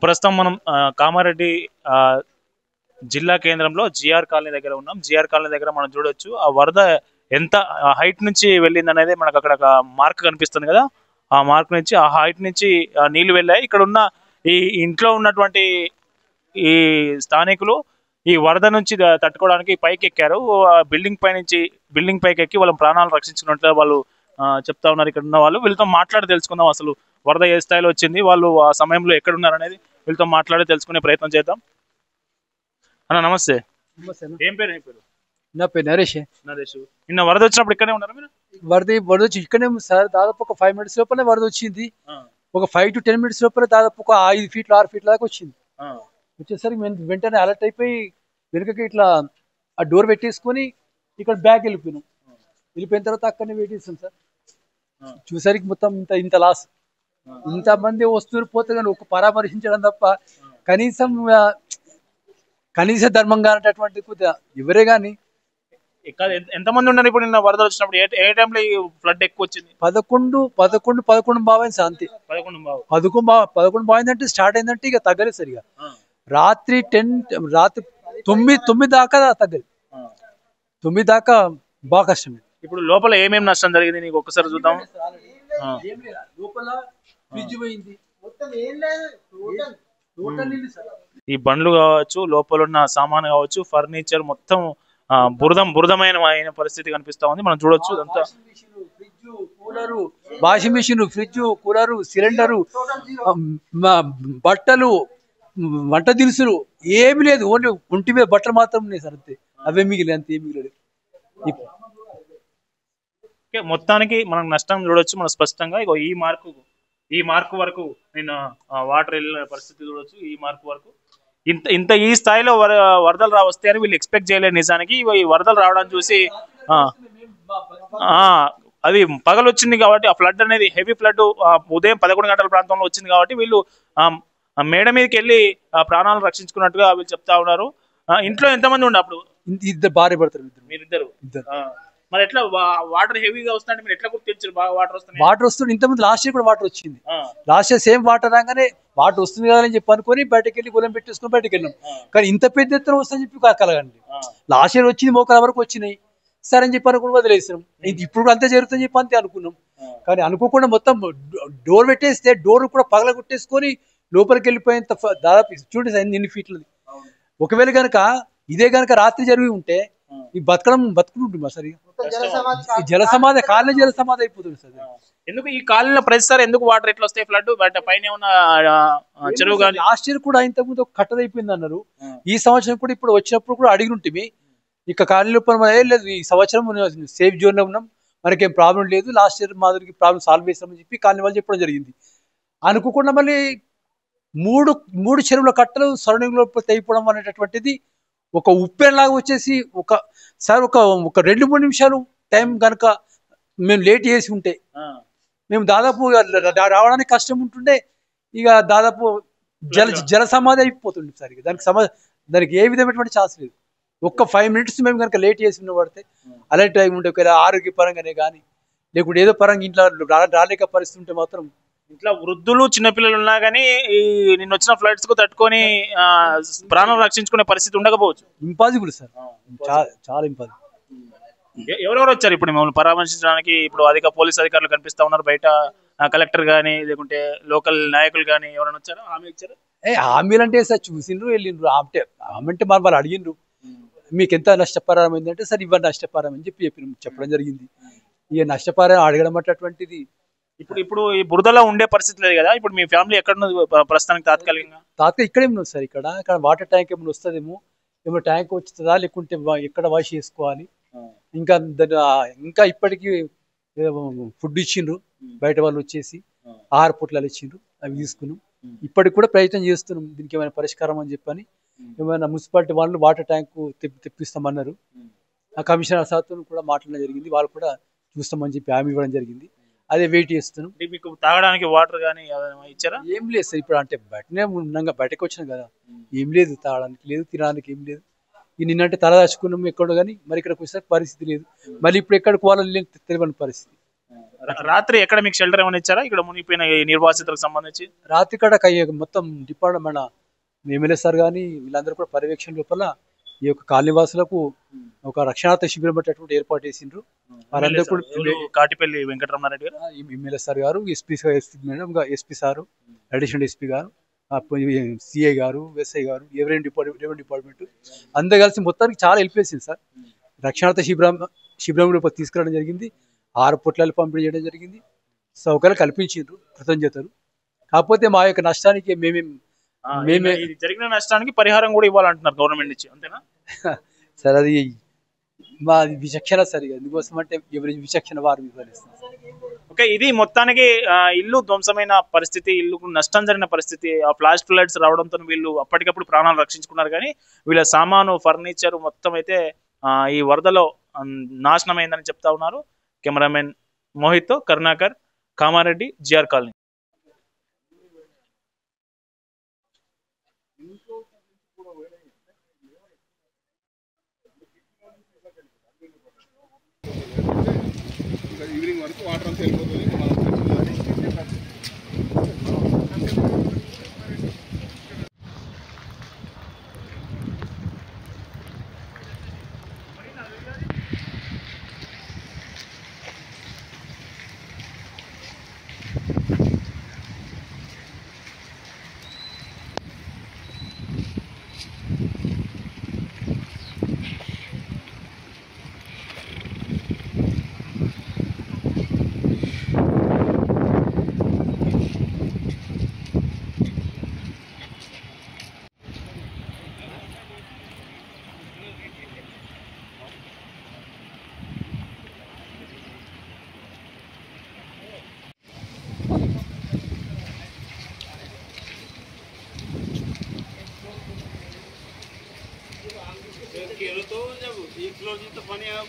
ప్రస్తుతం మనం కామారెడ్డి జిల్లా కేంద్రంలో జిఆర్ కాలనీ దగ్గర ఉన్నాం. జిఆర్ కాలనీ దగ్గర మనం చూడొచ్చు ఆ వరద ఎంత హైట్ నుంచి వెళ్ళింది అనేది మనకు అక్కడ మార్క్ కనిపిస్తుంది కదా. ఆ మార్క్ నుంచి ఆ హైట్ నుంచి నీళ్లు వెళ్ళాయి. ఇక్కడ ఉన్న ఈ ఇంట్లో ఉన్నటువంటి ఈ స్థానికులు ఈ వరద నుంచి తట్టుకోవడానికి పైకి ఎక్కారు. బిల్డింగ్ పైకి ఎక్కి వాళ్ళ ప్రాణాలు రక్షించుకున్నట్లు వాళ్ళు చెప్తా ఉన్నారు. ఇక్కడ ఉన్న వాళ్ళు వీళ్ళతో మాట్లాడి తెలుసుకుందాం అసలు వరద ఏ స్థాయిలో వచ్చింది, వాళ్ళు ఆ సమయంలో ఎక్కడ ఉన్నారు అనేది వీళ్ళతో మాట్లాడి తెలుసుకునే ప్రయత్నం చేద్దాం. అన్న నమస్తే. ఏం పేరు? నా పేరు నరేష్. నిన్న వరద వచ్చినప్పుడు ఇక్కడే ఉన్నారు మీరు? వరద వచ్చి ఇక్కడే సార్, దాదాపు ఒక 5 minutes లోపలే వరద వచ్చింది. ఒక 5 to 10 minutes లోపల దాదాపు ఒక 5 feet 6 feet దాకా వచ్చింది. వచ్చేసరికి మేము వెంటనే అలర్ట్ అయిపోయి వెనుకకి ఇట్లా ఆ డోర్ పెట్టేసుకొని ఇక్కడ బ్యాగ్ వెళ్ళిపోయిన తర్వాత అక్కడనే వెయిట్ చేస్తాం సార్. చూసరికి మొత్తం ఇంత లాస్, ఇంత మంది వస్తువులు పోతే కానీ ఒక పరామర్శించడం తప్ప కనీస ధర్మంగా అనేటటువంటి ఎవరే గాని. ఎంతమంది ఉన్నారు ఇప్పుడు నిన్న వరద వచ్చినప్పుడు? ఏ టైంలో ఈ ఫ్లడ్ ఎక్కువ వచ్చింది? 11 బావైంది సార్, అంతే. 11 బావైందంటే స్టార్ట్ అయిందంటే ఇక తగ్గలేదు సరిగా. రాత్రి 9 దాకా తగ్గలేదు. 9 దాకా బాగా కష్టమే. ఇప్పుడు లోపల ఏమేమి నష్టం జరిగింది నీకు ఒక్కసారి చూద్దాం. ఈ బండ్లు కావచ్చు, లోపల ఉన్న సామాన్ కావచ్చు, ఫర్నిచర్ మొత్తం బురదమైన పరిస్థితి కనిపిస్తా ఉంది. మనం చూడొచ్చు ఇదంతా. Washing machine, fridge, cooler, cylinder, బట్టలు, వంట దినుసులు ఏమి లేదు. ఓన్లీ ఒంటి మీద బట్టలు మాత్రం ఉన్నాయి సార్, అంతే. అవే మిగిలి, అంతే ఏమి మిగిలేదు. మొత్తానికి మనం నష్టం చూడొచ్చు మనం స్పష్టంగా. ఇగో ఈ మార్కు వరకు నిన్న వాటర్ వెళ్ళిన పరిస్థితి చూడొచ్చు. ఈ మార్కు వరకు ఈ స్థాయిలో వరదలు వస్తాయని వీళ్ళు ఎక్స్పెక్ట్ చేయలేదు. నిజానికి ఈ వరదలు రావడం చూసి అది పగలు వచ్చింది కాబట్టి ఆ ఫ్లడ్ అనేది హెవీ ఫ్లడ్ ఉదయం 11 గంటల ప్రాంతంలో వచ్చింది కాబట్టి వీళ్ళు మేడ మీదకి వెళ్ళి ప్రాణాలను రక్షించుకున్నట్టుగా వీళ్ళు చెప్తా ఉన్నారు. ఇంట్లో ఎంతమంది ఉండే అప్పుడు? ఇద్దరు భార్య భర్తలు. మీరిద్దరు? మరి ఎట్లా వాటర్ హెవీగా వస్తుంటే మీరు ఎట్లా గుర్తించారు బాగా వాటర్ వస్తుంది? వాటర్ వస్తుంది. ఇంతకుముందు లాస్ట్ ఇయర్ కూడా వాటర్ వచ్చింది. లాస్ట్ ఇయర్ సేమ్ వాటర్ రాగానే వాటర్ వస్తుంది కదా అని చెప్పి అనుకుని బయటకు వెళ్ళి గులం పెట్టేసుకుని బయటకు వెళ్ళాం. కానీ ఇంత పెద్ద ఎత్తున వస్తుందని చెప్పి కలగండి. లాస్ట్ ఇయర్ వచ్చింది, మోకాల వరకు వచ్చినాయి సరే అని చెప్పి అనుకుని వదిలేసాం. ఇప్పుడు అంతే జరుగుతుందని చెప్పి అంతే అనుకున్నాం. కానీ అనుకోకుండా మొత్తం డోర్ పెట్టేస్తే డోర్ కూడా పగల కొట్టేసుకొని లోపలికి వెళ్ళిపోయేంత దాదాపు చూడండి ఎన్ని ఫీట్లది. ఒకవేళ కనుక ఇదే కనుక రాత్రి జరిగి ఉంటే ఈ బతుకుంటుంది సార్. జల సమాధి కాలనీ జల సమాధి అయిపోతుంది సార్. ఎందుకు ఈ కాలనీలో ప్రతిసారి ఎందుకు వాటర్ ఎట్లా వస్తాయి? ఫ్లడ్ పైన ఉన్న చెరువు కానీ లాస్ట్ ఇయర్ కూడా ఇంతకుముందు కట్టదైపోయింది అన్నారు. ఈ సంవత్సరం కూడా ఇప్పుడు వచ్చినప్పుడు కూడా అడిగి ఉంటుంది. ఇక కాలనీ లోపల లేదు, ఈ సంవత్సరం సేఫ్ జోన్ లో ఉన్నాం, మనకేం ప్రాబ్లం లేదు, లాస్ట్ ఇయర్ మాదిరికి ప్రాబ్లం సాల్వ్ చేస్తామని చెప్పి కాలనీ వాళ్ళు చెప్పడం జరిగింది. అనుకోకుండా మళ్ళీ మూడు చెరువుల కట్టలు సరౌండింగ్ లో తెగిపోవడం అనేటటువంటిది ఒక ఉప్పెనలాగా వచ్చేసి ఒక 2-3 నిమిషాలు టైం కనుక మేము లేట్ చేసి ఉంటే మేము దాదాపు రావడానికి కష్టం ఉంటుండే. ఇక దాదాపు జల సమాధి అయిపోతుండే సార్. దానికి ఏ విధమైనటువంటి ఛాన్స్ లేదు. ఒక్క 5 minutes మేము కనుక లేట్ చేసి పడితే అలర్ట్ అయి ఉంటే ఒకవేళ ఆరోగ్య పరంగానే కానీ లేకుంటే ఏదో పరంగా ఇంట్లో రాలేక పరిస్థితి ఉంటే మాత్రం ఇంట్లో వృద్ధులు చిన్నపిల్లలు ఉన్నా కానీ నిన్న వచ్చిన ఫ్లడ్స్ కు తట్టుకొని ప్రాణాలు రక్షించుకునే పరిస్థితి ఉండకపోవచ్చు. ఇంపాసిబుల్ సార్, చాలా ఇంపాసిబుల్. ఎవరెవరు వచ్చారు ఇప్పుడు మిమ్మల్ని పరామర్శించడానికి? ఇప్పుడు పోలీస్ అధికారులు కనిపిస్తా ఉన్నారు బయట, కలెక్టర్ గానీ లేకుంటే లోకల్ నాయకులు గానీ ఎవరైనా వచ్చారా? హామీ ఇచ్చారు? హామీలు అంటే సార్ చూసిండ్రు వెళ్ళిండ్రు. అంటే వాళ్ళు అడిగిండ్రు మీకు ఎంత నష్టపరిహారం అయిందంటే సార్ ఇవ్వండి నష్టపరిహారం అని చెప్పడం జరిగింది. ఇక నష్టపరిహారం అడగడం అటువంటిది. ఇప్పుడు ఈ బురదలో ఉండే పరిస్థితి లేదు కదా. ఇప్పుడు మీ ఫ్యామిలీ ఎక్కడ ఉన్నది ప్రస్తుతానికి? తాత్కాలికంగా ఇక్కడే ఉన్నది సార్. ఇక్కడ వాటర్ ట్యాంక్ ఏమైనా వస్తుందేమో, ఏమో ట్యాంక్ వచ్చుతుందా లేకుంటే ఎక్కడ వాష్ చేసుకోవాలి. ఇంకా ఇప్పటికీ ఫుడ్ ఇచ్చిండ్రు బయట వాళ్ళు వచ్చేసి, ఆహార పొట్లాలు ఇచ్చిండ్రు, అవి తీసుకున్నాం. ఇప్పటికి కూడా ప్రయత్నం చేస్తున్నాం దీనికి ఏమైనా పరిష్కారం అని చెప్పని. ఏమైనా మున్సిపాలిటీ వాళ్ళు వాటర్ ట్యాంకు తెప్పిస్తామన్నారు. ఆ కమిషనర్ సార్తో కూడా మాట్లాడడం జరిగింది. వాళ్ళు కూడా చూస్తామని చెప్పి హామీ ఇవ్వడం జరిగింది. అదే వెయిట్ చేస్తున్నాం. మీకు తాగడానికి వాటర్ కానీ ఇచ్చారా? ఏం లేదు సార్. ఇప్పుడు అంటే బయటకు వచ్చినాం కదా, ఏం లేదు, తాగడానికి లేదు, తినడానికి ఏం లేదు. నిన్నంటే తల దాచుకున్నాము ఎక్కడో కానీ మరి ఇక్కడికి వచ్చే పరిస్థితి లేదు. మళ్ళీ ఇప్పుడు ఎక్కడికి వాళ్ళని తెలియని పరిస్థితి. రాత్రి ఎక్కడ మీకు షెల్టర్ ఏమైనా ఇచ్చారా ఇక్కడ మునిగిపోయిన ఈ నిర్వాసితులకు సంబంధించి? రాత్రి కాడ మొత్తం డిపార్ట్మెంట్ మన ఎమ్మెల్యే సార్ కానీ వీళ్ళందరూ కూడా పర్యవేక్షణ లోపల ఈ యొక్క కాలనీవాసులకు ఒక రక్షణార్థ శిబిరం పెట్టేటువంటి ఏర్పాటు చేసిండ్రు. వాళ్ళందరూ కూడా కాటిపల్లి వెంకటరమణారెడ్డి గారు, ఎమ్మెల్యే సార్ గారు, SP madam, SP sir, additional SP గారు, సిఐ గారు, ఎస్ఐ గారు, రెవెన్యూ డిపార్ట్మెంట్ అందరూ కలిసి మొత్తానికి చాలా హెల్ప్ చేసింది సార్. రక్షణార్థ శిబిరం కూడా తీసుకురావడం జరిగింది. 6 పొట్లాలు పంపిణీ చేయడం జరిగింది. సౌకర్యాలు కల్పించారు, కృతజ్ఞతలు. కాకపోతే మా యొక్క నష్టానికి మేమే జరిగిన నష్టానికి పరిహారం కూడా ఇవ్వాలంటున్నారు గవర్నమెంట్ నుంచి, అంతేనా సార్? అది మా విచక్షణ సార్, ఎందుకోసం అంటే ఎవరి విచక్షణ వారు వివరిస్తారు. ఓకే, ఇది మొత్తానికి ఇల్లు ధ్వంసమైన పరిస్థితి, ఇల్లుకు నష్టం జరిగిన పరిస్థితి. ఆ ఫ్లాష్ ఫ్లడ్స్ రావడంతో వీళ్ళు అప్పటికప్పుడు ప్రాణాలు రక్షించుకున్నారు, కానీ వీళ్ళ సామాను, ఫర్నిచర్ మొత్తం అయితే ఈ వరదలో నాశనమైందని చెప్తా ఉన్నారు. Cameraman Mohit, Karunakar, Kamareddy, GR colony. Evening వరకు వాటర్ అంతా వెళ్ళిపోతుంది. तो जब एक किलो जी तो पानी आया